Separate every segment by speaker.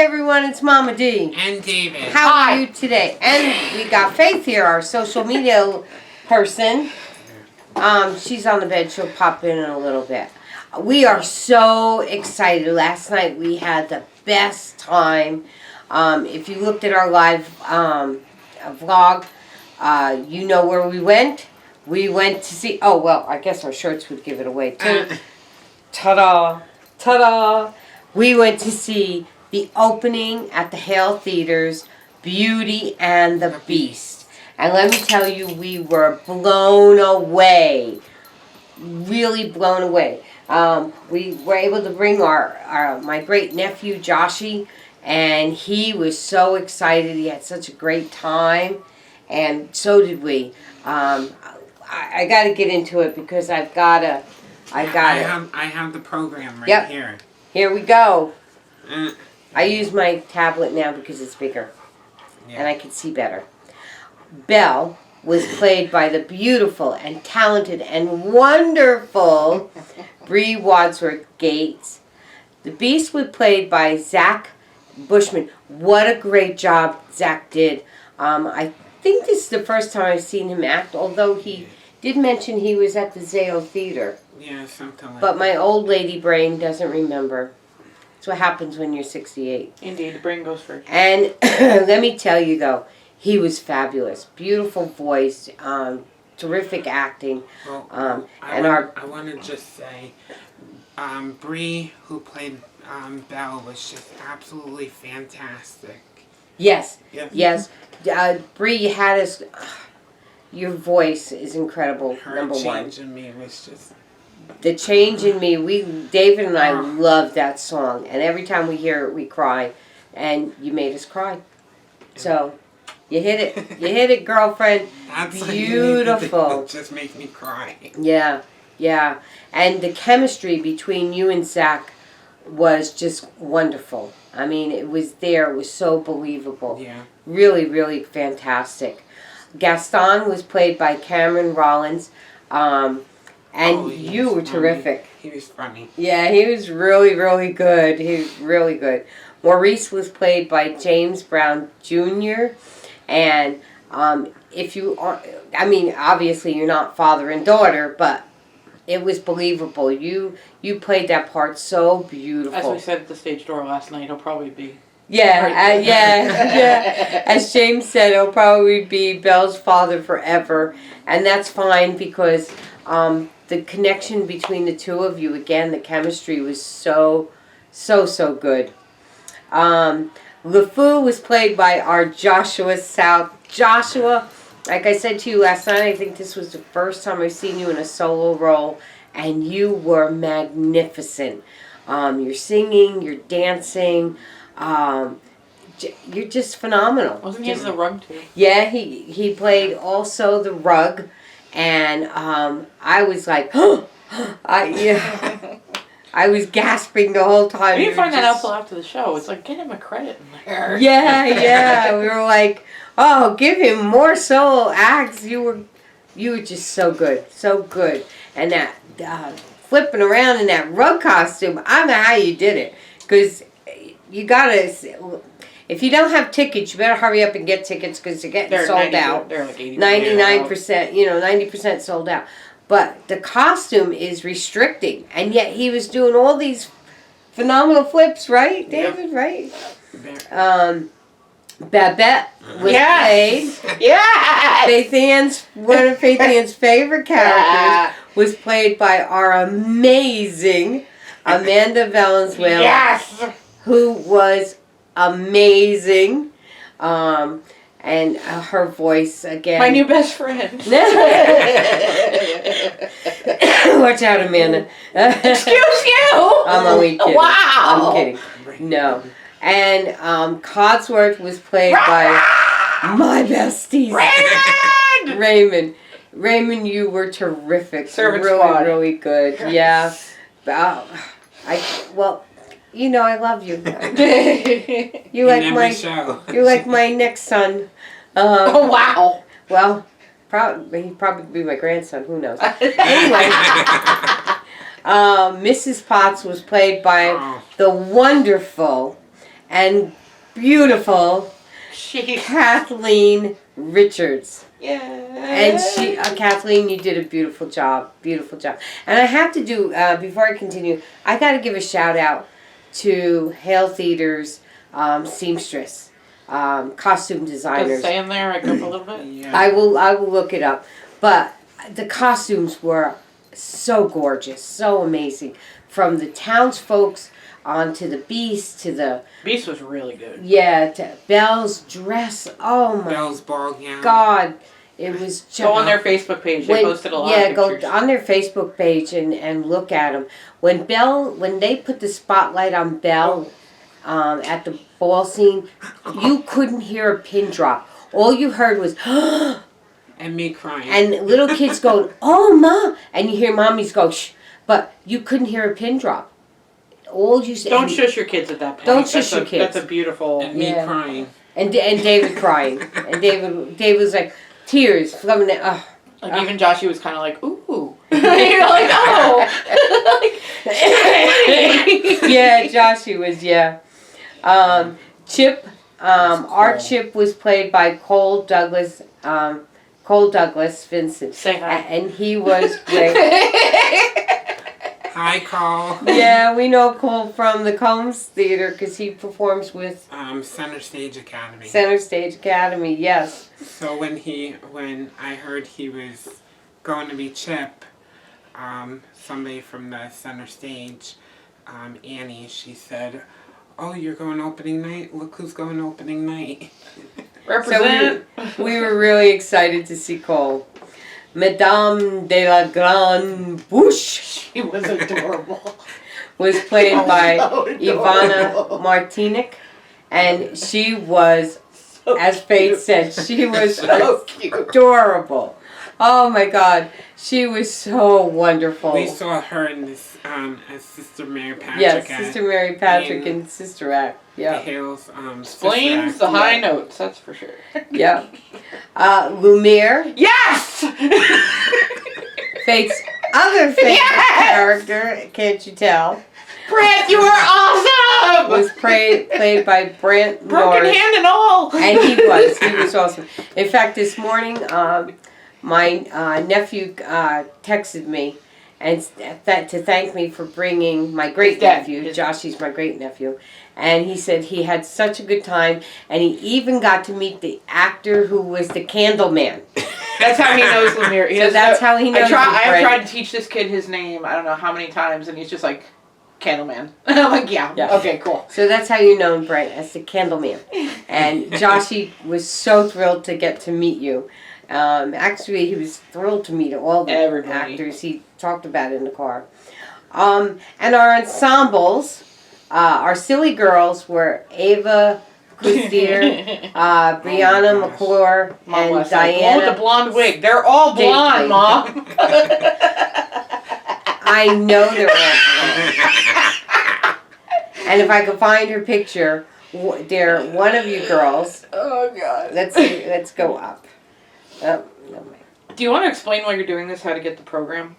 Speaker 1: everyone, it's Mama Dee.
Speaker 2: And David.
Speaker 1: How are you today? And we got Faith here, our social media person. She's on the bed. She'll pop in a little bit. We are so excited. Last night we had the best time. If you looked at our live vlog, you know where we went. We went to see... Oh, well, I guess our shirts would give it away, too. Ta-da! Ta-da! We went to see the opening at the Hale Theatre's Beauty and the Beast. And let me tell you, we were blown away. Really blown away. We were able to bring my great nephew, Joshy, and he was so excited. He had such a great time, and so did we. I got to get into it because I
Speaker 2: have the program right here.
Speaker 1: Here we go. I use my tablet now because it's bigger, and I can see better. Belle was played by the beautiful and talented and wonderful Bree Wadsworth Gates. The Beast was played by Zach Bushman. What a great job Zach did. I think this is the first time I've seen him act, although he did mention he was at the Hale Theatre.
Speaker 2: Yeah, something like that.
Speaker 1: But my old lady brain doesn't remember. That's what happens when you're 68.
Speaker 3: Indeed, the brain goes first.
Speaker 1: And let me tell you, though, he was fabulous. Beautiful voice, terrific acting.
Speaker 2: Well, I want to just say, Bree, who played Belle, was just absolutely fantastic.
Speaker 1: Yes,
Speaker 2: Yep.
Speaker 1: yes. Bree had us... your voice is incredible, number one.
Speaker 2: Her change in me was just...
Speaker 1: The Change in Me, David and I love that song. And every time we hear it, we cry. And you made us cry. So, you hit it. You hit it, girlfriend.
Speaker 2: That's
Speaker 1: beautiful.
Speaker 2: It just makes me cry.
Speaker 1: Yeah, yeah. And the chemistry between you and Zach was just wonderful. I mean, it was there. It was so believable.
Speaker 2: Yeah.
Speaker 1: Really, really fantastic. Gaston was played by Cameron Rollins. And you were terrific.
Speaker 2: He was funny.
Speaker 1: Yeah, he was really, really good. He was really good. Maurice was played by James Brown Jr. And if you are, I mean, obviously you're not father and daughter, but it was believable. You played that part so beautiful.
Speaker 3: As we said at the stage door last night, he'll probably be...
Speaker 1: Yeah, yeah. As James said, it'll probably be Belle's father forever. And that's fine because... the connection between the two of you, again, the chemistry was so good. LeFou was played by our Joshua South. Joshua, like I said to you last night, I think this was the first time I've seen you in a solo role, and you were magnificent. You're singing, you're dancing, you're just phenomenal.
Speaker 3: Wasn't he in the rug too?
Speaker 1: Yeah, he played also the rug. And I was like, I was gasping the whole time.
Speaker 3: We didn't find that out until after the show. It's like, get him a credit in there.
Speaker 1: Yeah. We were like, oh, give him more solo acts. You were just so good, so good. And that flipping around in that rug costume, I don't know how you did it, because you gotta. If you don't have tickets, you better hurry up and get tickets because they're getting sold out.
Speaker 3: They're like 80%.
Speaker 1: 99%, 90% sold out. But the costume is restricting. And yet he was doing all these phenomenal flips, right, David? Yep. Right? Babette was played.
Speaker 3: Yes!
Speaker 1: One of Faith Ann's favorite characters was played by our amazing Amanda Valenzuela.
Speaker 3: Yes!
Speaker 1: Who was amazing, and her voice again.
Speaker 3: My new best friend.
Speaker 1: Watch out, Amanda.
Speaker 3: Excuse you.
Speaker 1: I'm only kidding.
Speaker 3: Wow.
Speaker 1: I'm kidding. No. And Codsworth was played by my besties.
Speaker 3: Raymond.
Speaker 1: Raymond, you were terrific.
Speaker 3: Servant
Speaker 1: really,
Speaker 3: squad.
Speaker 1: really good. Yeah. Well. You know I love you. You're like my next son.
Speaker 3: Oh wow!
Speaker 1: Well, he'd probably be my grandson. Who knows? Anyway, Mrs. Potts was played by the wonderful and beautiful Kathleen Richards.
Speaker 3: Yeah.
Speaker 1: And Kathleen, you did a beautiful job. Beautiful job. And I have to do, before I continue, I got to give a shout out to Hale Theatre's seamstress, costume
Speaker 3: Does it
Speaker 1: designers.
Speaker 3: say in there? I go up a little bit.
Speaker 2: Yeah.
Speaker 1: I will look it up. But the costumes were so gorgeous, so amazing. From the townsfolks on to the Beast to the
Speaker 3: Beast was really good.
Speaker 1: to Belle's dress. Oh my
Speaker 2: Belle's ball gown.
Speaker 1: God, it was just
Speaker 3: Go on their Facebook page. They posted a lot of pictures.
Speaker 1: go on their Facebook page and look at them. When they put the spotlight on Belle at the ball scene, you couldn't hear a pin drop. All you heard was
Speaker 2: and me crying.
Speaker 1: and little kids going, "Oh, Ma," and you hear mommies go, "Shh," but you couldn't hear a pin drop. All you said.
Speaker 3: Don't shush your kids at that point.
Speaker 1: Don't shush your kids.
Speaker 3: That's a beautiful.
Speaker 2: And me crying.
Speaker 1: And David crying, and David was like tears flowing.
Speaker 3: Like even Joshy was kind of like, ooh. You're like, oh.
Speaker 1: Yeah, Joshy was Chip. Our Chip was played by Cole Douglas. Cole Douglas Vincent.
Speaker 3: Say hi.
Speaker 1: And he was great.
Speaker 2: Hi, Cole.
Speaker 1: Yeah, we know Cole from the Combs Theater because he performs with
Speaker 2: Center Stage Academy.
Speaker 1: Center Stage Academy. Yes.
Speaker 2: So when I heard he was going to be Chip, somebody from the Center Stage, Annie, she said, "Oh, you're going opening night? Look who's going opening night."
Speaker 3: Represent.
Speaker 1: So we were really excited to see Cole. Madame de la Grande Bouche.
Speaker 3: She was adorable.
Speaker 1: Was played by
Speaker 3: so
Speaker 1: Ivana Martinic, and she was,
Speaker 3: So
Speaker 1: as Faith
Speaker 3: cute.
Speaker 1: said, she was
Speaker 3: So cute.
Speaker 1: adorable. Oh my God, she was so wonderful.
Speaker 2: We saw her in this as Sister Mary Patrick.
Speaker 1: Yes,
Speaker 2: at
Speaker 1: Sister Mary Patrick and Sister Act. Yeah,
Speaker 2: Hale's
Speaker 3: Explains the high notes, that's for sure.
Speaker 1: yeah. Lumiere,
Speaker 3: Yes!
Speaker 1: Faith's other favorite character, can't you tell?
Speaker 3: Brent, you are awesome!
Speaker 1: Was played by Brent
Speaker 3: Broken
Speaker 1: Norris.
Speaker 3: hand and all!
Speaker 1: And he was awesome. In fact, this morning, my nephew texted me and to thank me for bringing my great nephew. Joshy's my great nephew, and he said he had such a good time, and he even got to meet the actor who was the Candle Man.
Speaker 3: That's how he knows Lumiere.
Speaker 1: So that's how he knows.
Speaker 3: I have tried to teach this kid his name, I don't know how many times, and he's just like, Candleman. I'm like, yeah, okay, cool.
Speaker 1: So that's how you know Brent, as the Candle Man. And Joshy was so thrilled to get to meet you. Actually, he was thrilled to meet all the actors. He talked about it in the car. And our ensembles, our silly girls were Ava Cousteau, Brianna McClure, and Diana.
Speaker 3: Oh, with the blonde wig. They're all blonde, Mom.
Speaker 1: I know they're all blonde. And if I could find her picture, they're one of you girls.
Speaker 3: Oh, God.
Speaker 1: Let's go up. Oh, no,
Speaker 3: do you want to explain while you're doing this how to get the program?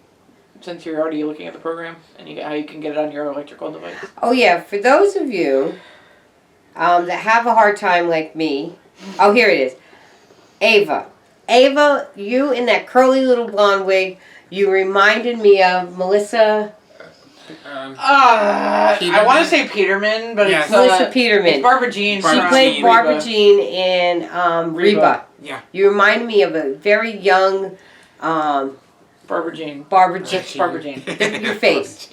Speaker 3: Since you're already looking at the program and how you can get it on your electrical device.
Speaker 1: Oh yeah, for those of you that have a hard time like me. Oh, here it is. Ava, you in that curly little blonde wig, you reminded me of Melissa.
Speaker 3: I want to say Peterman, but
Speaker 2: yes.
Speaker 3: it's
Speaker 1: Melissa Peterman.
Speaker 3: It's Barbara Jean.
Speaker 1: She played Barbara Jean in Reba.
Speaker 2: Yeah.
Speaker 1: You remind me of a very young
Speaker 3: Barbara Jean.
Speaker 1: Barbara Jean. Your face.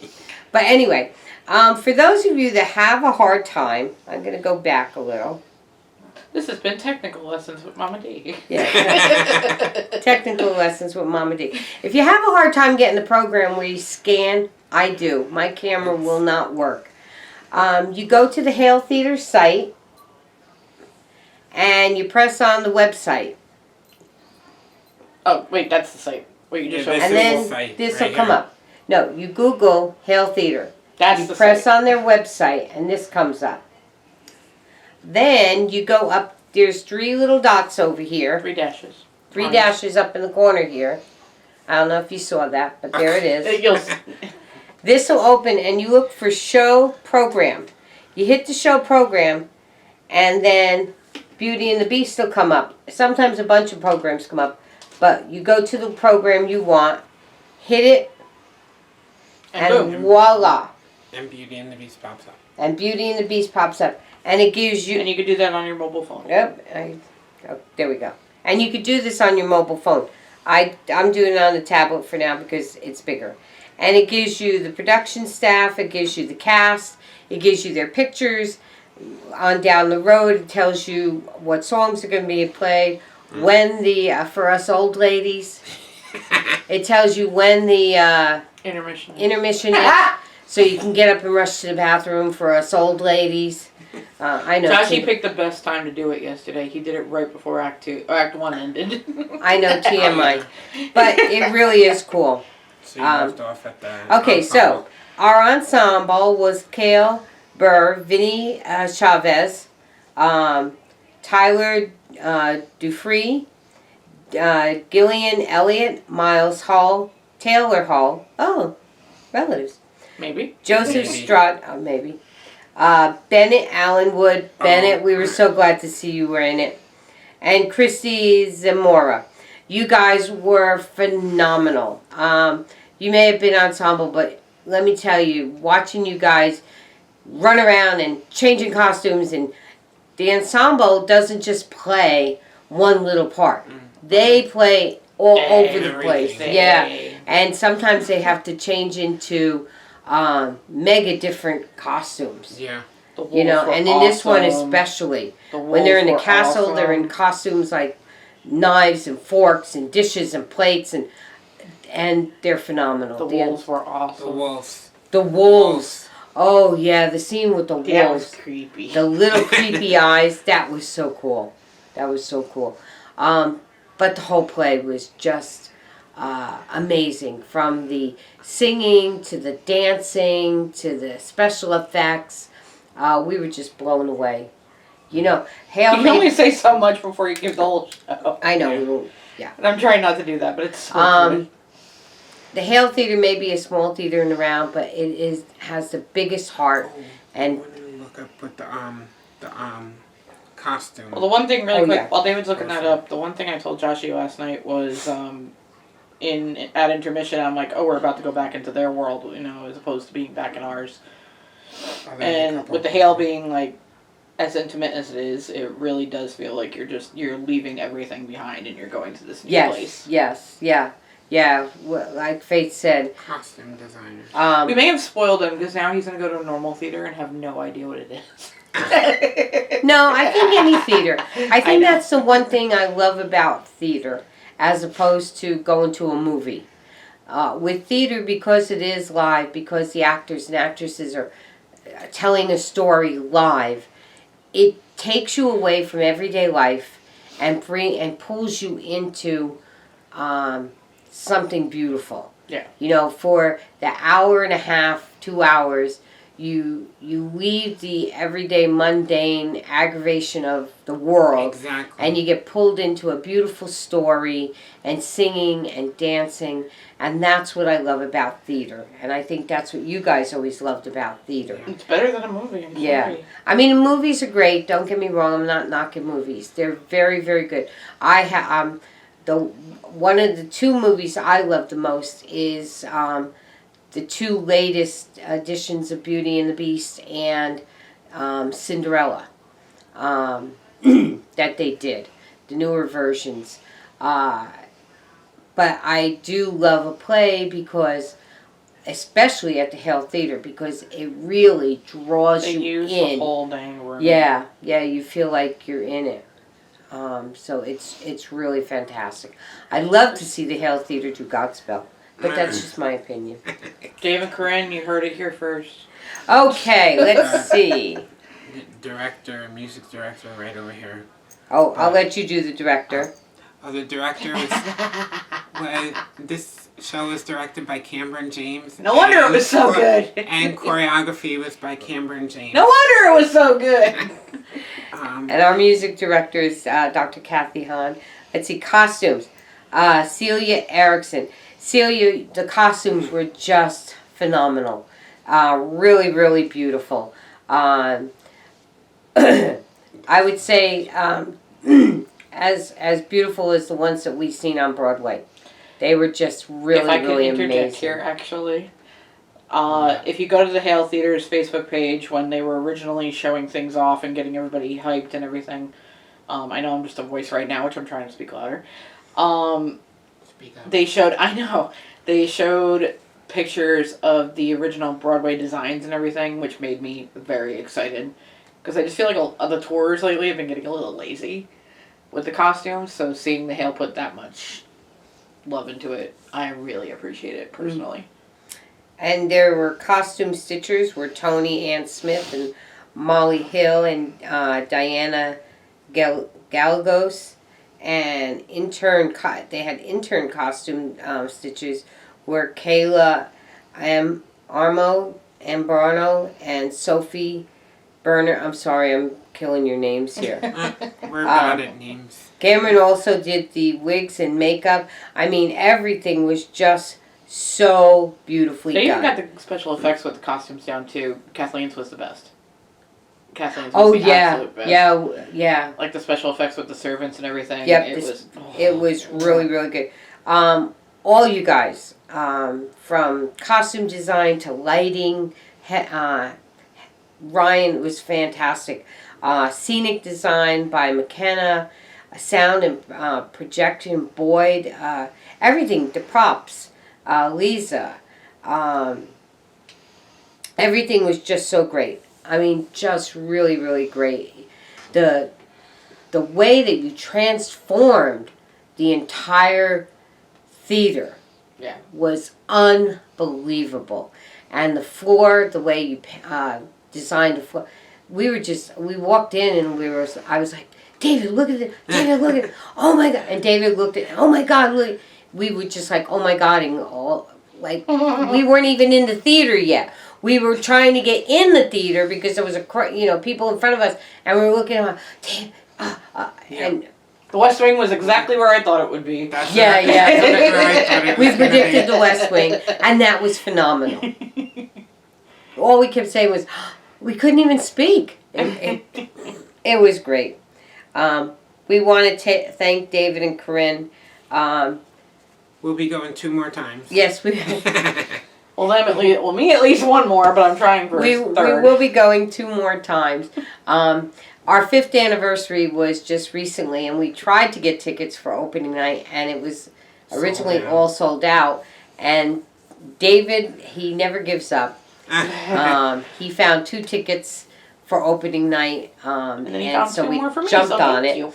Speaker 1: But anyway, for those of you that have a hard time, I'm going to go back a little.
Speaker 3: This has been Technical Lessons with Mama Dee.
Speaker 1: Yeah. Technical Lessons with Mama Dee. If you have a hard time getting the program where you scan, I do. My camera will not work. You go to the Hale Theatre site and you press on the website.
Speaker 3: Oh, wait, that's the site. Wait, you just showed
Speaker 1: And then this will come up. No, you Google Hale Theatre.
Speaker 3: That's
Speaker 1: you
Speaker 3: the
Speaker 1: press
Speaker 3: site.
Speaker 1: on their website and this comes up. Then you go up, there's 3 little dots over here.
Speaker 3: 3 dashes.
Speaker 1: 3 dashes up in the corner here. I don't know if you saw that, but there it is. This will open and you look for show program. You hit the show program, and then Beauty and the Beast will come up. Sometimes a bunch of programs come up, but you go to the program you want, hit it, and voila.
Speaker 2: And Beauty and the Beast pops up.
Speaker 1: And Beauty and the Beast pops up. And it gives you...
Speaker 3: And you can do that on your mobile phone.
Speaker 1: Yep. There we go. And you could do this on your mobile phone. I'm doing it on the tablet for now because it's bigger. And it gives you the production staff. It gives you the cast. It gives you their pictures. On down the road, it tells you what songs are going to be played. When the... for us old ladies, it tells you when the...
Speaker 3: Intermission
Speaker 1: is. So you can get up and rush to the bathroom for us old ladies. I know.
Speaker 3: Joshy picked the best time to do it yesterday. He did it right before Act 1 ended.
Speaker 1: I know, TMI. But it really is cool.
Speaker 2: So you left off at the
Speaker 1: okay, so our ensemble was Kale Burr, Vinny Chavez, Tyler Dufree, Gillian Elliott, Miles Hall, Taylor Hall. Oh, relatives.
Speaker 3: Maybe.
Speaker 1: Joseph Strutt, maybe. Bennett Allenwood. Bennett, we were so glad to see you were in it. And Christy Zamora. You guys were phenomenal. You may have been ensemble, but let me tell you, watching you guys run around and changing costumes, and the ensemble doesn't just play one little part. They play all over the place. Yeah. And sometimes they have to change into mega different costumes.
Speaker 2: Yeah.
Speaker 1: You know, and in this one especially. When they're in the castle, they're in costumes like knives and forks and dishes and plates, and they're phenomenal.
Speaker 3: The wolves were awesome.
Speaker 1: The wolves. Oh yeah, the scene with the wolves.
Speaker 3: That was creepy.
Speaker 1: The little creepy eyes. That was so cool. That was so cool. But the whole play was just amazing. From the singing to the dancing to the special effects. We were just blown away. You know, Hale...
Speaker 3: You can only say so much before you give the whole show.
Speaker 1: I know. Yeah.
Speaker 3: And I'm trying not to do that, but it's so good.
Speaker 1: The Hale Theatre may be a small theater in the round, but it has the biggest heart. And
Speaker 2: when you look up with the costume.
Speaker 3: Well, the one thing really quick,
Speaker 1: yeah.
Speaker 3: while David's looking that up, the one thing I told Joshy last night was at intermission, I'm like, oh, we're about to go back into their world, you know, as opposed to being back in ours. And with the Hale being like as intimate as it is, it really does feel like you're leaving everything behind and you're going to this new place.
Speaker 1: Yeah. Like Faith said,
Speaker 2: costume designer.
Speaker 3: We may have spoiled him because now he's going to go to a normal theater and have no idea what it is.
Speaker 1: No, I think any theater. I think that's the one thing I love about theater, as opposed to going to a movie. With theater, because it is live, because the actors and actresses are telling a story live, it takes you away from everyday life and pulls you into something beautiful.
Speaker 3: Yeah.
Speaker 1: You know, for the hour and a half, 2 hours, you leave the everyday mundane aggravation of the world.
Speaker 2: Exactly.
Speaker 1: And you get pulled into a beautiful story and singing and dancing, and that's what I love about theater. And I think that's what you guys always loved about theater.
Speaker 3: It's better than a movie. I'm sorry.
Speaker 1: I mean, movies are great. Don't get me wrong. I'm not knocking movies. They're very, very good. One of the two movies I love the most is the two latest editions of Beauty and the Beast and Cinderella that they did, the newer versions. But I do love a play because, especially at the Hale Theatre, because it really draws you in. They
Speaker 3: use the whole dang room.
Speaker 1: Yeah, you feel like you're in it. So it's really fantastic. I'd love to see the Hale Theatre do Godspell, but that's just my opinion.
Speaker 3: David Corinne, you heard it here first.
Speaker 1: Okay, let's see.
Speaker 2: Music director right over here.
Speaker 1: Oh, I'll let you do the director.
Speaker 2: The director was... this show was directed by Cameron James.
Speaker 3: No wonder it was so good.
Speaker 2: And choreography was by Cameron James.
Speaker 3: No wonder it was so good.
Speaker 1: And our music director is Dr. Kathy Hahn. Let's see, costumes. Celia Erickson. Celia, the costumes were just phenomenal. Really, really beautiful. Um, I would say as beautiful as the ones that we've seen on Broadway. They were just really,
Speaker 3: if I
Speaker 1: really
Speaker 3: can interject
Speaker 1: amazing.
Speaker 3: here, actually. If you go to the Hale Theatre's Facebook page, when they were originally showing things off and getting everybody hyped and everything, I know I'm just a voice right now, which I'm trying to speak louder.
Speaker 2: Speak up.
Speaker 3: They showed pictures of the original Broadway designs and everything, which made me very excited. Because I just feel like the tours lately have been getting a little lazy with the costumes, so seeing the Hale put that much love into it, I really appreciate it personally.
Speaker 1: And there were costume stitchers were Tony Ann Smith and Molly Hill and Diana Galagos, and they had intern costume stitchers were Kayla Armo Ambrano and Sophie Berner. I'm sorry, I'm killing your names here.
Speaker 2: We're bad at names.
Speaker 1: Cameron also did the wigs and makeup. I mean, everything was just so beautifully
Speaker 3: They
Speaker 1: done.
Speaker 3: even got the special effects with the costumes down too. Kathleen's was the best. Kathleen's was the absolute best.
Speaker 1: Yeah.
Speaker 3: Like the special effects with the servants and everything.
Speaker 1: Yep, it was really, really good. All you guys, from costume design to lighting, Ryan was fantastic. Scenic design by McKenna, sound and projection Boyd, everything, the props, Lisa, everything was just so great. I mean, just really, really great. The way that you transformed the entire theater was unbelievable. And the floor, the way you designed the floor, we walked in and I was like, David, look at it. David, look at it. Oh my God. And David looked at it. Oh my God, look. We were just like, oh my God. And we weren't even in the theater yet. We were trying to get in the theater because there was people in front of us, and we were looking at Dave, and
Speaker 3: the West Wing was exactly where I thought it would be.
Speaker 1: We predicted the West Wing, and that was phenomenal. All we kept saying was, we couldn't even speak. It was great. We want to thank David and Corinne.
Speaker 2: We'll be going 2 more times.
Speaker 1: Yes, we.
Speaker 3: Well, me at least one more, but I'm trying for a third.
Speaker 1: We will be going 2 more times. Our 5th anniversary was just recently, and we tried to get tickets for opening night, and it was originally all sold out. And David, he never gives up. He found 2 tickets for opening night, and so we jumped on it.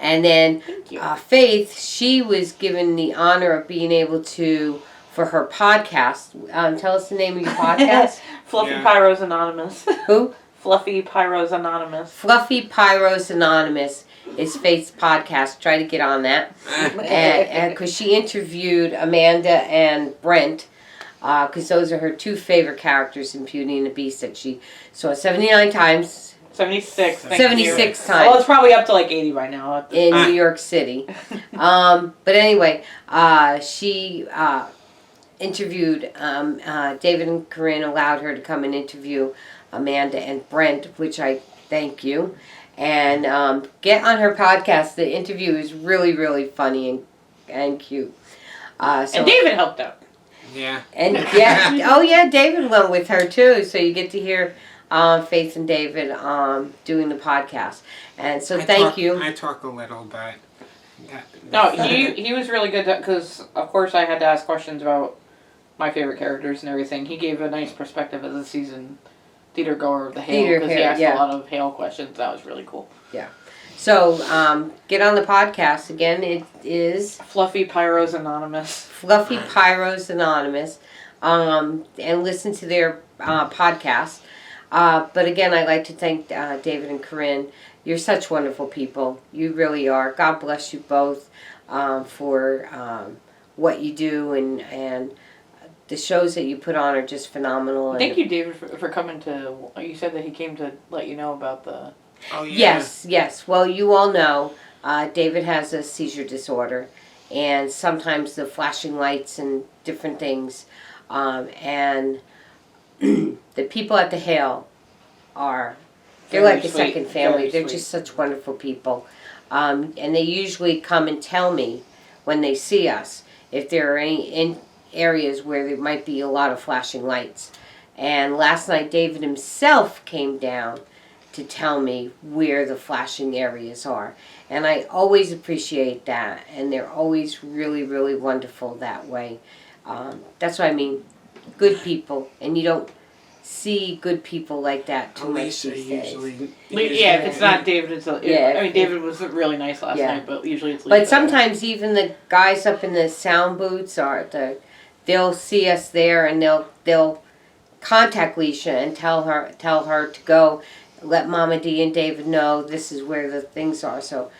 Speaker 1: And then Faith, she was given the honor of being able to, for her podcast. Tell us the name of your podcast.
Speaker 3: Fluffy Pyros Anonymous.
Speaker 1: Who?
Speaker 3: Fluffy Pyros Anonymous.
Speaker 1: Fluffy Pyros Anonymous is Faith's podcast. Try to get on that. And because she interviewed Amanda and Brent, because those are her 2 favorite characters in Beauty and the Beast that she saw 79 times.
Speaker 3: 76.
Speaker 1: 76 times.
Speaker 3: Well, it's probably up to like 80 by now.
Speaker 1: In New York City. But anyway, she interviewed David and Corinne, allowed her to come and interview Amanda and Brent, which I thank you. And get on her podcast. The interview is really, really funny and cute.
Speaker 3: And David helped out.
Speaker 2: Yeah.
Speaker 1: And David went with her too. So you get to hear Faith and David doing the podcast. And so thank you.
Speaker 2: I talk a little, but...
Speaker 3: No, he was really good because, of course, I had to ask questions about my favorite characters and everything. He gave a nice perspective as a season theater goer of the Hale because he asked a lot of Hale questions. That was really cool.
Speaker 1: Yeah. So get on the podcast again. It is
Speaker 3: Fluffy Pyros Anonymous.
Speaker 1: Fluffy Pyros Anonymous, and listen to their podcast. But again, I'd like to thank David and Corinne. You're such wonderful people. You really are. God bless you both for what you do, and the shows that you put on are just phenomenal.
Speaker 3: Thank you, David, for coming to... You said that he came to let you know about the...
Speaker 2: Oh, yeah.
Speaker 1: Yes. Well, you all know David has a seizure disorder, and sometimes the flashing lights and different things, and the people at the Hale are, they're
Speaker 3: Very
Speaker 1: like a
Speaker 3: sweet.
Speaker 1: second family.
Speaker 3: Very
Speaker 1: They're
Speaker 3: sweet.
Speaker 1: just such wonderful people. And they usually come and tell me when they see us if there are any in areas where there might be a lot of flashing lights. And last night David himself came down to tell me where the flashing areas are. And I always appreciate that. And they're always really, really wonderful that way. That's what I mean. Good people. And you don't see good people like that too much
Speaker 2: Alicia
Speaker 1: these days.
Speaker 2: usually.
Speaker 3: Yeah, if it's not David, it's
Speaker 1: Yeah,
Speaker 3: I mean, David was really nice last
Speaker 1: Yeah.
Speaker 3: night, but usually it's.
Speaker 1: But
Speaker 3: Lisa.
Speaker 1: sometimes even the guys up in the sound booths they'll see us there and they'll contact Leisha and tell her to go let Mama Dee and David know this is where the things are. So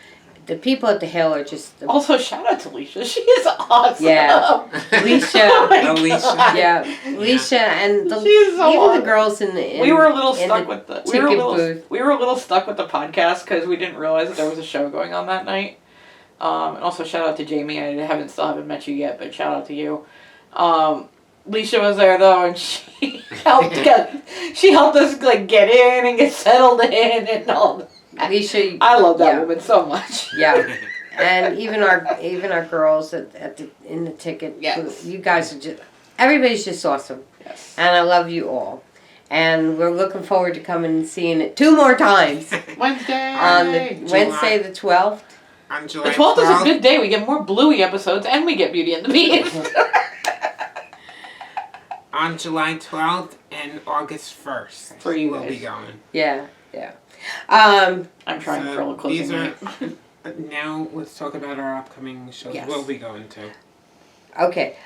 Speaker 1: the people at the Hale are just
Speaker 3: Also, shout out to Leisha. She is awesome.
Speaker 1: Yeah. Leisha.
Speaker 3: Oh my
Speaker 2: Alicia.
Speaker 3: God.
Speaker 1: yeah, Leisha and
Speaker 3: She's so
Speaker 1: even
Speaker 3: awesome.
Speaker 1: the girls in
Speaker 3: We were a little
Speaker 1: in
Speaker 3: stuck
Speaker 1: the
Speaker 3: with the
Speaker 1: ticket booth.
Speaker 3: we were a little stuck with the podcast because we didn't realize that there was a show going on that night. And also shout out to Jamie. I still haven't met you yet, but shout out to you. Leisha was there though, and she helped us like get in and get settled in and all.
Speaker 1: Leisha.
Speaker 3: I love that
Speaker 1: yeah.
Speaker 3: woman so much.
Speaker 1: Yeah. And even our girls in the ticket
Speaker 3: Yes.
Speaker 1: booth, you guys are just, everybody's just awesome.
Speaker 3: Yes.
Speaker 1: And I love you all. And we're looking forward to coming and seeing it 2 more times.
Speaker 3: Wednesday.
Speaker 1: On the Wednesday the 12th.
Speaker 2: On July
Speaker 3: The 12th is a
Speaker 2: 12th.
Speaker 3: good day. We get more Bluey episodes and we get Beauty and the Beast.
Speaker 2: On July 12th and August 1st.
Speaker 3: For you
Speaker 2: we'll
Speaker 3: guys.
Speaker 2: be going.
Speaker 1: Yeah.
Speaker 3: I'm trying for a
Speaker 2: So
Speaker 3: closing
Speaker 2: these are.
Speaker 3: night.
Speaker 2: Now let's talk about our upcoming shows.
Speaker 1: Yes.
Speaker 2: We'll be going to
Speaker 1: Okay.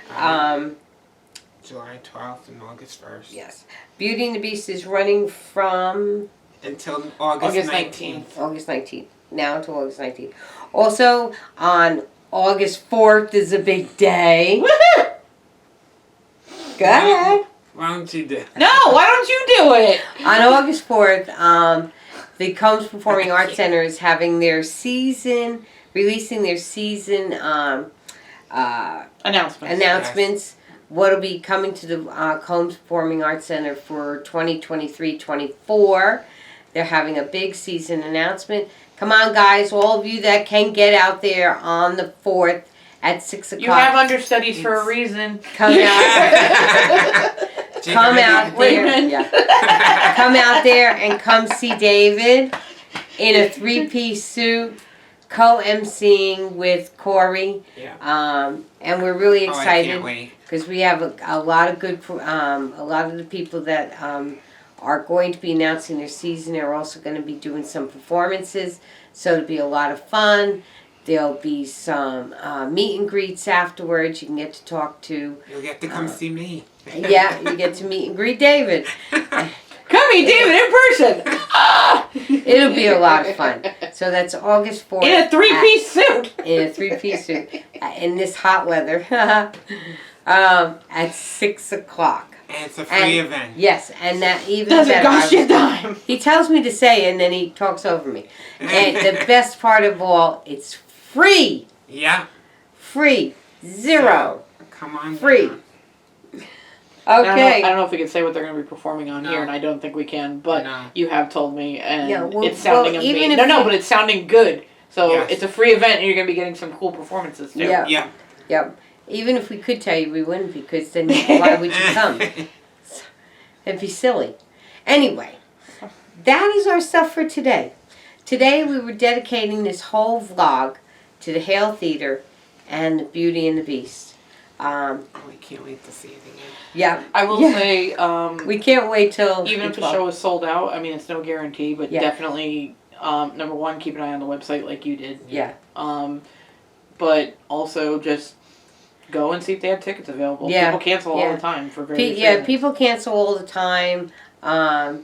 Speaker 2: July 12th and August 1st.
Speaker 1: Yes. Beauty and the Beast is running from
Speaker 2: Until August 19th.
Speaker 1: August 19th. Now until August 19th. Also, on August 4th is a big day.
Speaker 3: Woohoo!
Speaker 1: Go ahead.
Speaker 2: Why don't you do it?
Speaker 3: No, why don't you do it?
Speaker 1: On August 4th, the Combs Performing Arts Center is having releasing their season announcements. What'll be coming to the Combs Performing Arts Center for 2023-24. They're having a big season announcement. Come on, guys, all of you that can get out there on the 4th at 6 o'clock.
Speaker 3: You have understudies for a reason.
Speaker 1: Come out. Come out there. Yeah. Come out there and come see David in a 3-piece suit, co-emceeing with Corey.
Speaker 2: Yeah.
Speaker 1: And we're really
Speaker 2: I
Speaker 1: excited
Speaker 2: can't wait.
Speaker 1: because we have a lot of good, a lot of the people that are going to be announcing their season are also going to be doing some performances. So it'll be a lot of fun. There'll be some meet and greets afterwards. You can get to talk to.
Speaker 2: You'll get to come see me.
Speaker 1: Yeah, you get to meet and greet David.
Speaker 3: Come meet David in person.
Speaker 1: It'll be a lot of fun. So that's August 4th.
Speaker 3: In a 3-piece suit.
Speaker 1: In a 3-piece suit. In this hot weather. At 6 o'clock.
Speaker 2: And it's a free event.
Speaker 1: Yes, and that even
Speaker 3: Doesn't
Speaker 1: better.
Speaker 3: cost you a dime.
Speaker 1: He tells me to say it and then he talks over me. And the best part of all, it's free.
Speaker 2: Yeah.
Speaker 1: Free. Zero.
Speaker 2: So, come on.
Speaker 1: Free.
Speaker 2: down.
Speaker 1: Okay.
Speaker 3: I don't know if we can say what they're going to be performing on here, and I don't think we can, but
Speaker 2: No.
Speaker 3: you have told me, and
Speaker 1: Yeah, well-
Speaker 3: it's sounding
Speaker 1: well, even
Speaker 3: amazing.
Speaker 1: if
Speaker 3: No,
Speaker 1: we-
Speaker 3: but it's sounding good. So
Speaker 2: Yes.
Speaker 3: it's a free event, and you're going to be getting some cool performances, too.
Speaker 1: Yeah.
Speaker 2: Yeah.
Speaker 1: Yep. Even if we could tell you, we wouldn't because then why would you come? It'd be silly. Anyway, that is our stuff for today. Today we were dedicating this whole vlog to the Hale Theatre and the Beauty and the Beast.
Speaker 2: Oh, we can't wait to see it again.
Speaker 1: Yeah.
Speaker 3: I will
Speaker 1: Yeah.
Speaker 3: say,
Speaker 1: We can't wait till
Speaker 3: even if the
Speaker 1: 12th.
Speaker 3: show is sold out, I mean, it's no guarantee, but
Speaker 1: Yeah.
Speaker 3: definitely, number one, keep an eye on the website like you did.
Speaker 1: Yeah.
Speaker 3: But also just go and see if they have tickets available.
Speaker 1: Yeah.
Speaker 3: People cancel all
Speaker 1: Yeah.
Speaker 3: the time for various
Speaker 1: Yeah,
Speaker 3: reasons.
Speaker 1: people cancel all the time.
Speaker 3: You have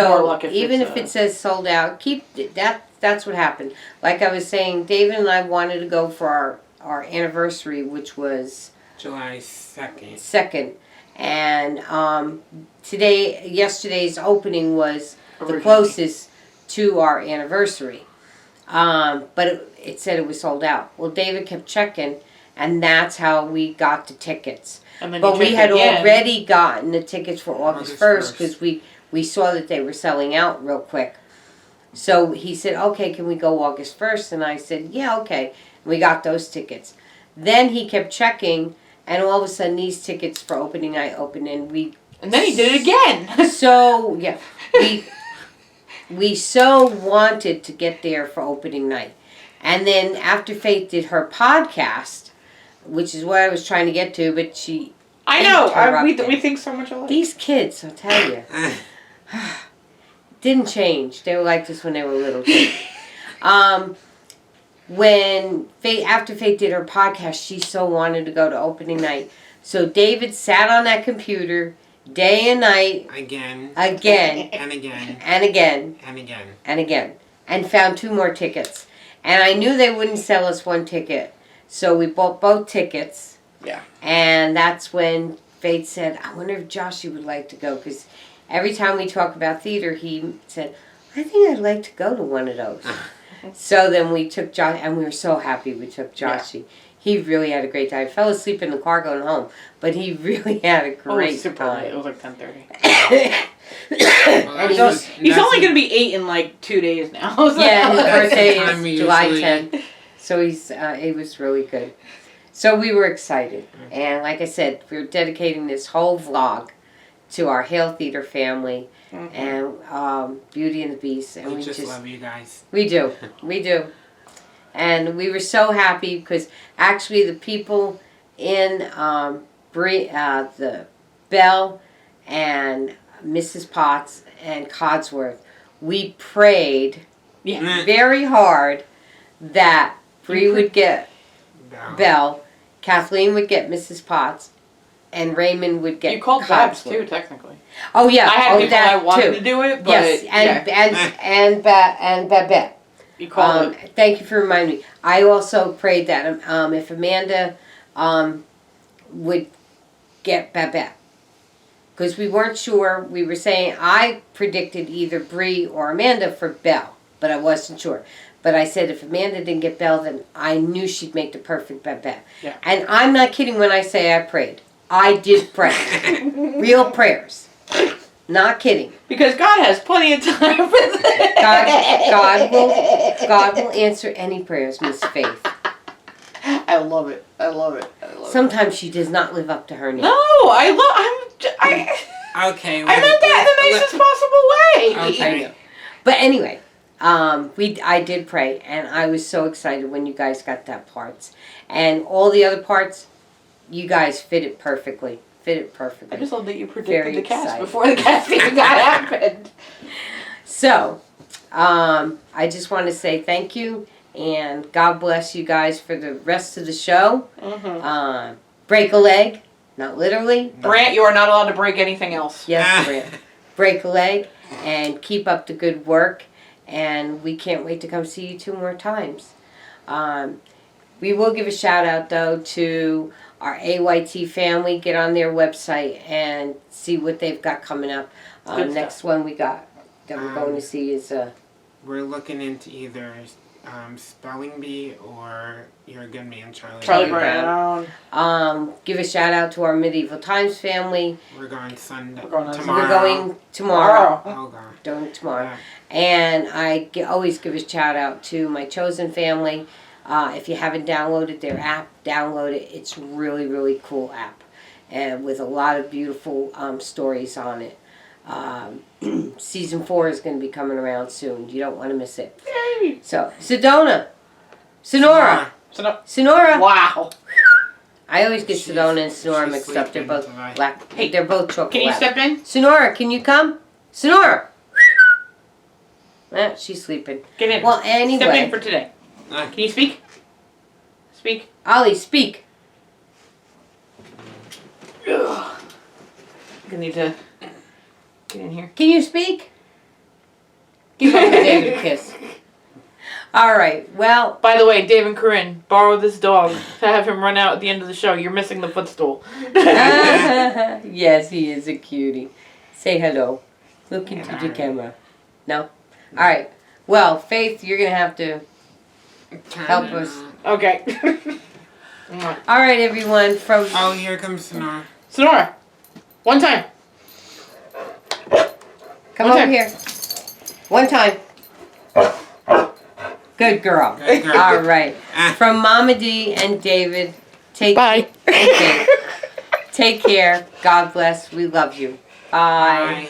Speaker 3: more
Speaker 1: So
Speaker 3: luck if
Speaker 1: even
Speaker 3: it's,
Speaker 1: if it says sold out, keep that. That's what happened. Like I was saying, David and I wanted to go for our anniversary, which was
Speaker 2: July 2nd.
Speaker 1: 2nd, and yesterday's opening was the
Speaker 3: Originally.
Speaker 1: closest to our anniversary, but it said it was sold out. Well, David kept checking, and that's how we got the tickets.
Speaker 3: And then
Speaker 1: But
Speaker 3: you
Speaker 1: we
Speaker 3: check
Speaker 1: had
Speaker 3: again.
Speaker 1: already gotten the tickets for August
Speaker 2: August
Speaker 1: 1st
Speaker 2: 1st.
Speaker 1: because we we saw that they were selling out real quick. So he said, okay, can we go August 1st? And I said, yeah, okay. We got those tickets. Then he kept checking, and all of a sudden these tickets for opening night opened, and
Speaker 3: then he did it again.
Speaker 1: So, yeah, we so wanted to get there for opening night. And then after Faith did her podcast, which is what I was trying to get to, but she
Speaker 3: I know.
Speaker 1: interrupted.
Speaker 3: We think so much alike.
Speaker 1: These kids, I'll tell you, didn't change. They were like this when they were little kids. After Faith did her podcast, she so wanted to go to opening night. So David sat on that computer day and night.
Speaker 2: Again.
Speaker 1: And again. And found 2 more tickets. And I knew they wouldn't sell us 1 ticket. So we bought both tickets.
Speaker 3: Yeah.
Speaker 1: And that's when Faith said, I wonder if Joshy would like to go. Because every time we talk about theater, he said, I think I'd like to go to one of those. So then we took Josh, and we were so happy we took Joshy. Yeah. He really had a great time. Fell asleep in the car going home, but he really had a great time.
Speaker 3: It was like 10:30. He's only going to be 8 in like 2 days now. So.
Speaker 1: Yeah, his birthday is July 10th. So it was really good. So we were excited. And like I said, we're dedicating this whole vlog to our Hale Theatre family and Beauty and the Beast. And
Speaker 2: we just love you guys.
Speaker 1: We do. We do. And we were so happy because actually the people in the Bell and Mrs. Potts and Codsworth, we prayed very hard that Bree would get Bell, Kathleen would get Mrs. Potts, and Raymond would get.
Speaker 3: You called Babs too, technically.
Speaker 1: Oh yeah,
Speaker 3: I had people I wanted to do it, but
Speaker 1: yes, and Babette.
Speaker 3: You called it.
Speaker 1: Thank you for reminding me. I also prayed that if Amanda would get Babette. Because we weren't sure. We were saying, I predicted either Bree or Amanda for Belle, but I wasn't sure. But I said if Amanda didn't get Belle, then I knew she'd make the perfect Babette.
Speaker 3: Yeah.
Speaker 1: And I'm not kidding when I say I prayed. I did pray. Real prayers. Not kidding.
Speaker 3: Because God has plenty of time for this.
Speaker 1: God will answer any prayers, Miss Faith.
Speaker 3: I love it.
Speaker 1: Sometimes she does not live up to her name.
Speaker 3: No,
Speaker 2: Okay.
Speaker 3: I meant that in the nicest possible way.
Speaker 2: Okay.
Speaker 1: But anyway, I did pray, and I was so excited when you guys got that parts. And all the other parts, you guys fit it perfectly. I
Speaker 3: just love that you predicted the cast
Speaker 1: excited.
Speaker 3: before the cast even got happened.
Speaker 1: So, I just want to say thank you, and God bless you guys for the rest of the show. Break a leg, not literally.
Speaker 3: Brant, you are not allowed to break anything else.
Speaker 1: Yes, Brant. Break a leg, and keep up the good work, and we can't wait to come see you 2 more times. We will give a shout out, though, to our AYT family. Get on their website and see what they've got coming up. Next one we got that we're going to see is...
Speaker 2: we're looking into either Spelling Bee or You're a Good Man,
Speaker 3: Charlie Brown.
Speaker 1: Give a shout out to our Medieval Times family.
Speaker 2: We're going Sunday.
Speaker 1: We're going tomorrow.
Speaker 2: Oh, God.
Speaker 1: Going tomorrow.
Speaker 2: Yeah.
Speaker 1: And I always give a shout out to my chosen family. If you haven't downloaded their app, download it. It's really, really cool app, and with a lot of beautiful stories on it. Season 4 is going to be coming around soon. You don't want to miss it.
Speaker 3: Yay!
Speaker 1: So, Sonora.
Speaker 3: Wow.
Speaker 1: I always get Sedona and Sonora mixed up. They're both black.
Speaker 3: Hey,
Speaker 1: they're both chocolate.
Speaker 3: Can you step in?
Speaker 1: Sonora, can you come? Sonora. She's sleeping.
Speaker 3: Get in.
Speaker 1: Well, anyway.
Speaker 3: Step in for today. Can you speak? Speak.
Speaker 1: Ollie, speak.
Speaker 3: Ugh. You need to get in here.
Speaker 1: Can you speak? Give Uncle David a kiss. All right. Well.
Speaker 3: By the way, Dave and Corinne, borrow this dog to have him run out at the end of the show. You're missing the footstool.
Speaker 1: Yes, he is a cutie. Say hello. Look into the camera. No? All right. Well, Faith, you're going to have to help us.
Speaker 3: Okay.
Speaker 1: All right, everyone.
Speaker 2: Oh, here comes Sonora.
Speaker 3: Sonora. One time.
Speaker 1: Come
Speaker 3: One
Speaker 1: over
Speaker 3: time.
Speaker 1: here. One time. Good girl.
Speaker 2: Good girl.
Speaker 1: All right. From Mama Dee and David,
Speaker 3: Bye.
Speaker 1: Okay. Take care. God bless. We love you. Bye.
Speaker 2: Bye.